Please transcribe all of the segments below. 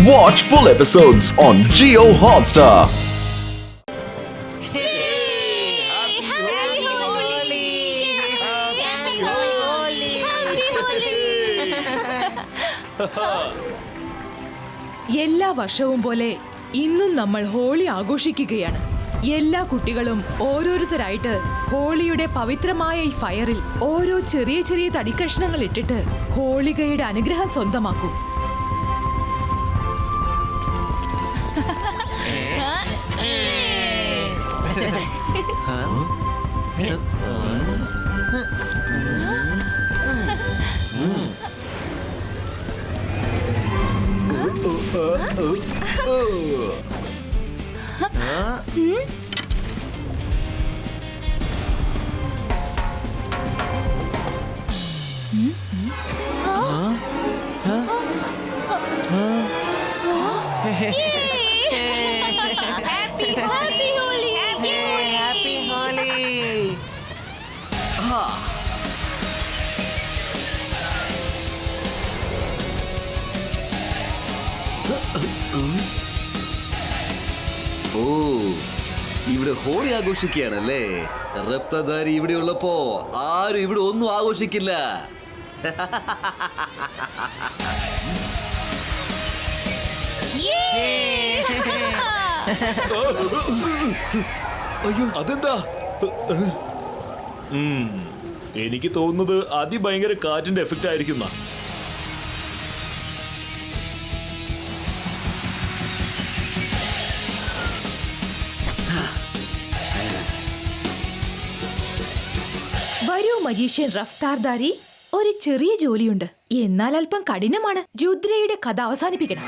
Watch full episodes on Jio Hotstar. എല്ലാ വർഷവും പോലെ ഇന്നും നമ്മൾ ഹോളി ആഘോഷിക്കുകയാണ്. എല്ലാ കുട്ടികളും ഓരോരുത്തരായിട്ട് ഹോളിയുടെ പവിത്രമായ ഈ ഫയറിൽ ഓരോ ചെറിയ ചെറിയ തടിക്കഷ്ണങ്ങൾ ഇട്ടിട്ട് ഹോളികയുടെ അനുഗ്രഹം സ്വന്തമാക്കും. ഓ, ഇവിടെ ഹോളി ആഘോഷിക്കുകയാണല്ലേ. റപ്തധാരി ഇവിടെ ഉള്ളപ്പോ ആരും ഇവിടെ ഒന്നും ആഘോഷിക്കില്ല. അയ്യോ, അതെന്താ? എനിക്ക് തോന്നുന്നത് അതിഭയങ്കര കാറ്റിന്റെ എഫക്റ്റ് ആയിരിക്കുന്ന. വരൂ മജീഷ്യൻ റഫ്താർദാരി, ഒരു ചെറിയ ജോലിയുണ്ട്, എന്നാൽ അല്പം കഠിനമാണ്. രുദ്രയുടെ കഥ അവസാനിപ്പിക്കണം.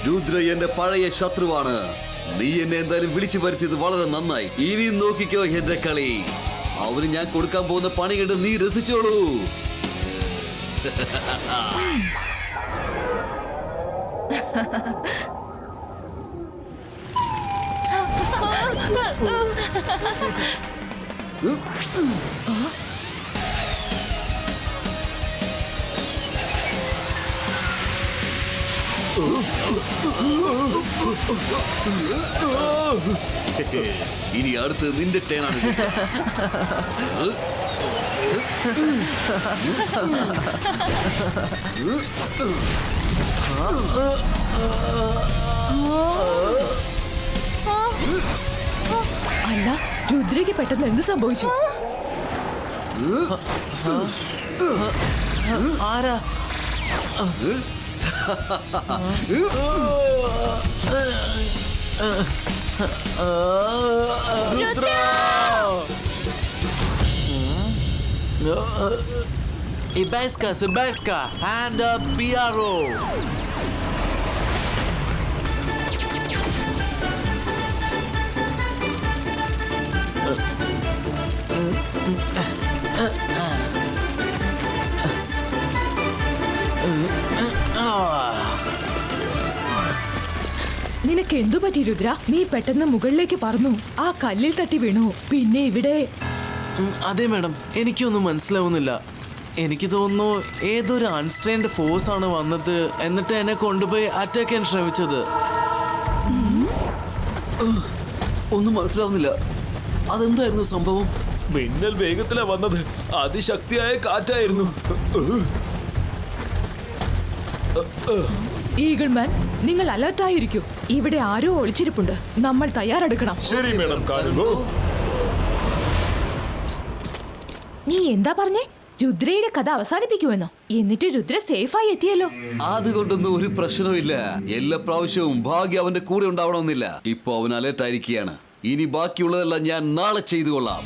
രുദ്ര എന്റെ പഴയ ശത്രുവാണ്. നീ എന്നെ എന്തായാലും വിളിച്ചു വരുത്തിയത് വളരെ നന്നായി. ഇനി നോക്കിക്കോ എന്റെ കളി. അവന് ഞാൻ കൊടുക്കാൻ പോകുന്ന പണി കണ്ട് നീ രസിച്ചോളൂ. ഇനി അടുത്ത് നിന്റെ ടേണാണ്. അല്ല, രുദ്രയ്ക്ക് പെട്ടെന്ന് എന്ത് സംഭവിച്ചു? ആരാ? Sebaska, hand up Piaro. നിനക്ക് എന്തു പറ്റി രുദ്ര? നീ പെട്ടെന്ന് മുകളിലേക്ക് പറന്നു, ആ കല്ലിൽ തട്ടി വീണു. പിന്നെ ഇവിടെ അതെ മാഡം, എനിക്കൊന്നും മനസ്സിലാവുന്നില്ല. എനിക്ക് തോന്നുന്നു ഏതൊരു അൺസ്ട്രെയിൻഡ് ഫോഴ്സ് ആണ് വന്നത്, എന്നിട്ട് എന്നെ കൊണ്ടുപോയി അറ്റാക്ക് ചെയ്യാൻ ശ്രമിച്ചത്. ഒന്നും മനസ്സിലാവുന്നില്ല. അതെന്തായിരുന്നു സംഭവം? മിന്നൽ വേഗത്തിലാ വന്നത്. അതിശക്തിയായ കാറ്റായിരുന്നു. ഈഗിൾമാൻ, നിങ്ങൾ അലർട്ടായിരിക്കൂ. ഇവിടെ ആരോ ഒളിച്ചിരിപ്പുണ്ട്. നമ്മൾ തയ്യാറെടുക്കണം. ശരി മേഡം, കാണുന്നു. നീ എന്താ പറഞ്ഞേ? രുദ്രയുടെ കഥ അവസാനിപ്പിക്കുമെന്നോ? എന്നിട്ട് രുദ്ര സേഫായി എത്തിയല്ലോ. അതുകൊണ്ടൊന്നും ഒരു പ്രശ്നവുമില്ല. എല്ലാ പ്രാവശ്യവും ഭാഗ്യം അവന്റെ കൂടെ ഉണ്ടാവണമെന്നില്ല. ഇപ്പൊ അവൻ അലേർട്ട് ആയിരിക്കുകയാണ്. ഇനി ബാക്കിയുള്ളതെല്ലാം ഞാൻ നാളെ ചെയ്തു കൊള്ളാം.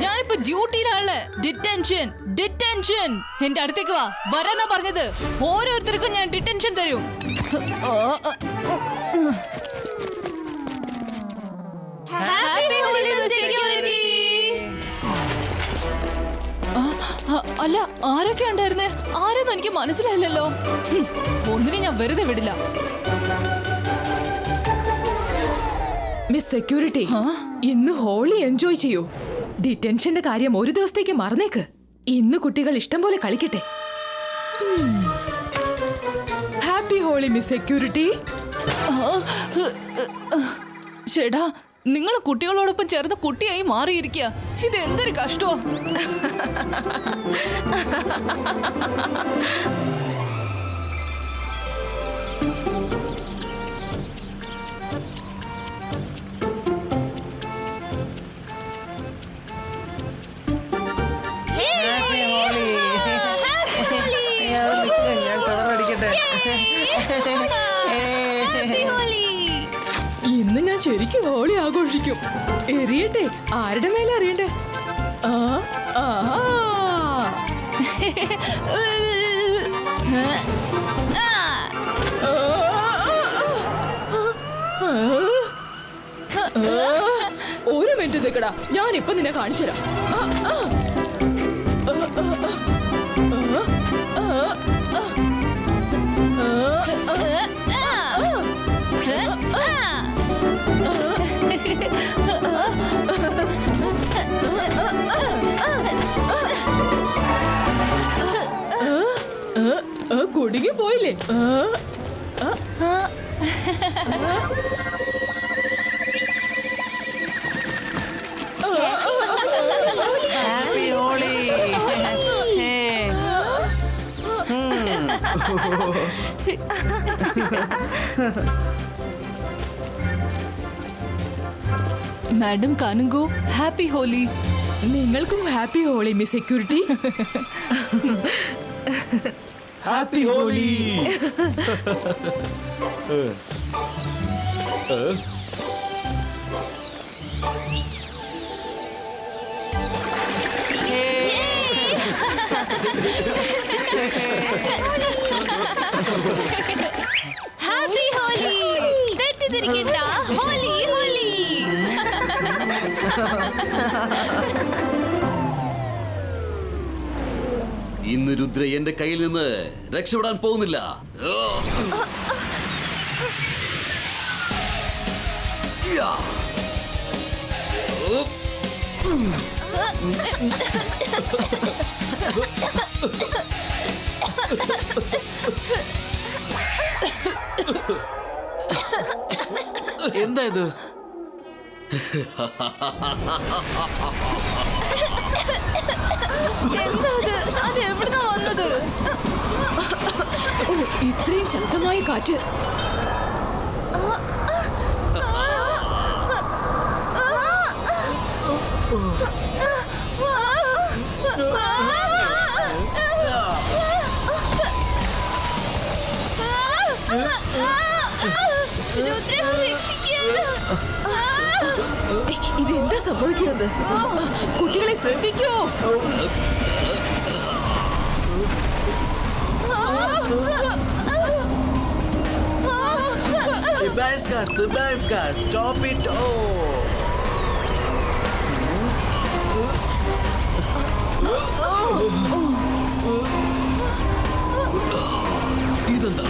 ഞാനിപ്പോ ഇപ്പൊ ഡ്യൂട്ടിയിലാണ്. Detention, detention. എന്റെ അടുത്തേക്ക് വാ, വരാനാ പറഞ്ഞത്. ഓരോരുത്തർക്കും ഞാൻ ഡിറ്റൻഷൻ തരും. Happy Holi security. അല്ല, ആരൊക്കെ ഉണ്ടായിരുന്നേ? ആരെന്ന് എനിക്ക് മനസ്സിലായില്ലല്ലോ. ഒന്നിനെ ഞാൻ വെറുതെ വിടില്ല. മിസ് സെക്യൂരിറ്റി, ഇന്ന് ഹോളി എൻജോയ് ചെയ്യൂ. ഡിറ്റൻഷന്റെ കാര്യം ഒരു ദിവസത്തേക്ക് മറന്നേക്ക്. ഇന്ന് കുട്ടികൾ ഇഷ്ടം പോലെ കളിക്കട്ടെ. Happy Holi miss security. ചേട്ടാ, നിങ്ങൾ കുട്ടികളോടൊപ്പം ചേർന്ന് കുട്ടിയായി മാറിയിരിക്കുക. ഇത് എന്തൊരു കഷ്ടമാ. ഇന്ന് ഞാൻ ശരിക്കും ഹോളി ആഘോഷിക്കും. എറിയട്ടെ, ആരുടെ മേലെ അറിയട്ടെ? ഒരു മിനിറ്റ് നിൽക്കടാ, ഞാനിപ്പൊ നിന്നെ കാണിച്ചുതരാം. കുടുങ്ങി പോയില്ലേ? Happy Holi. Madam Kanungo, happy Holi. നിങ്ങൾക്കും happy Holi miss security. Happy Holi. Happy Holi. തെറ്റിദ്ധരിക്കണ്ട, ഹോളി ഹോളി. ഇന്ന് രുദ്ര എന്റെ കയ്യിൽ നിന്ന് രക്ഷപ്പെടാൻ പോകുന്നില്ല. എന്താ ഇത്? എന്താ അത് എവിടുന്നാ വന്നത്? ഇത്രയും ശക്തമായ കാറ്റ്. ഇതെന്താ സംഭവിക്കുന്നത്? കുട്ടികളെ ശ്രദ്ധിക്കോ. Sebastian, stop it all. ഇതെന്താ?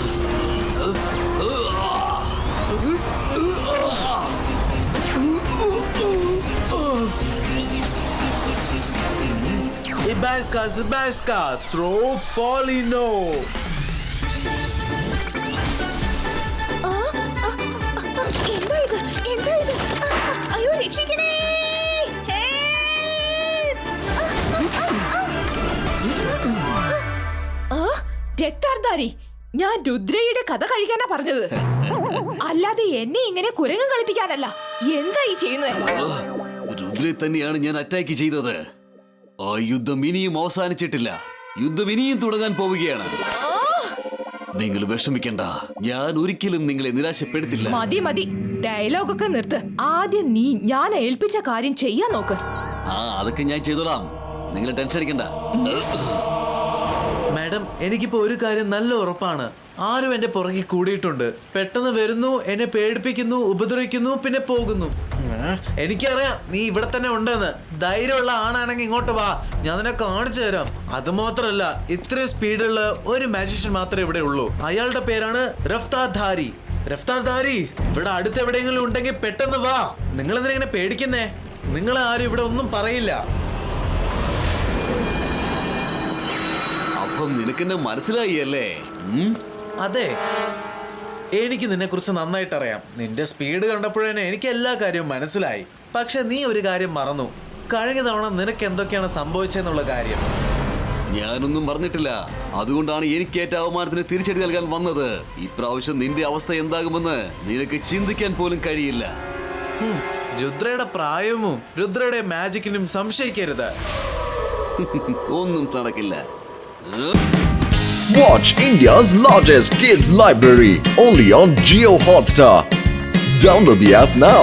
Sebastian, throw Paulino. എന്താ ഇത്? അയ്യോ, രക്ഷിക്കണേ. രക്താർധാരി, ഞാൻ രുദ്രയുടെ കഥ കഴിക്കാനാ പറഞ്ഞത്, അല്ലാതെ എന്നെ ഇങ്ങനെ കുരങ്ങ് കളിപ്പിക്കാനല്ല. എന്താ ഈ ചെയ്യുന്നത്? രുദ്രയെ തന്നെയാണ് ഞാൻ അറ്റാക്ക് ചെയ്തത്. ആ യുദ്ധം ഇനിയും അവസാനിച്ചിട്ടില്ല. യുദ്ധം ഇനിയും തുടങ്ങാൻ പോവുകയാണ്. നിങ്ങൾ വിഷമിക്കണ്ട, ഞാൻ ഒരിക്കലും നിങ്ങളെ നിരാശപ്പെടുത്തില്ല. മതി മതി, ഡയലോഗൊക്കെ നിർത്ത്. ആദ്യം നീ ഞാൻ ഏൽപ്പിച്ച കാര്യം ചെയ്യാൻ നോക്ക്. ആ അതൊക്കെ ഞാൻ ചെയ്തോളാം, നിങ്ങൾ ടെൻഷൻ അടിക്കണ്ട. മാഡം, എനിക്കിപ്പോ ഒരു കാര്യം നല്ല ഉറപ്പാണ്. ആരും എന്റെ പുറകെ കൂടിയിട്ടുണ്ട്. പെട്ടെന്ന് വരുന്നു, എന്നെ പേടിപ്പിക്കുന്നു, ഉപദ്രവിക്കുന്നു, പിന്നെ പോകുന്നു. എനിക്കറിയാം നീ ഇവിടെ തന്നെ ഉണ്ടെന്ന്. ധൈര്യമുള്ള ആണാണെങ്കിൽ ഇങ്ങോട്ട് വാ, ഞാൻ നിന്നെ കാണിച്ചു തരാം. അത് മാത്രല്ല, ഇത്രയും സ്പീഡുള്ള ഒരു മാജിഷ്യൻ മാത്രമേ ഇവിടെ ഉള്ളൂ. അയാളുടെ പേരാണ് റഫ്താർ ധാരി. റഫ്താർ ധാരി ഇവിടെ അടുത്ത് എവിടെയെങ്കിലും ഉണ്ടെങ്കിൽ പെട്ടെന്ന് വാ. നിങ്ങൾ എന്തിനാ ഇങ്ങനെ പേടിക്കുന്നേ? നിങ്ങളെ ആരും ഇവിടെ ഒന്നും പറയില്ല. അപ്പം നിനക്കെന്നെ മനസ്സിലായി അല്ലേ? അതെ, എനിക്ക് നിന്നെ കുറിച്ച് നന്നായിട്ട് അറിയാം. നിന്റെ സ്പീഡ് കണ്ടപ്പോഴേ എനിക്ക് എല്ലാ കാര്യവും മനസ്സിലായി. പക്ഷെ നീ ഒരു കാര്യം മറന്നു. കഴിഞ്ഞ തവണ നിനക്ക് എന്തൊക്കെയാണ് സംഭവിച്ചെന്നുള്ള കാര്യം. ഞാനൊന്നും പറഞ്ഞിട്ടില്ല. അതുകൊണ്ടാണ് എനിക്ക് ഏറ്റ അവമാനത്തിന് തിരിച്ചടി നൽകാൻ വന്നത്. ഇപ്രാവശ്യം നിന്റെ അവസ്ഥ എന്താകുമെന്ന് നിനക്ക് ചിന്തിക്കാൻ പോലും കഴിയില്ല. രുദ്രയുടെ പ്രായവും രുദ്രയുടെ മാജിക്കിനും സംശയിക്കരുത്. ഒന്നും നടക്കില്ല. Watch India's largest kids library only on Jio Hotstar. Download the app now.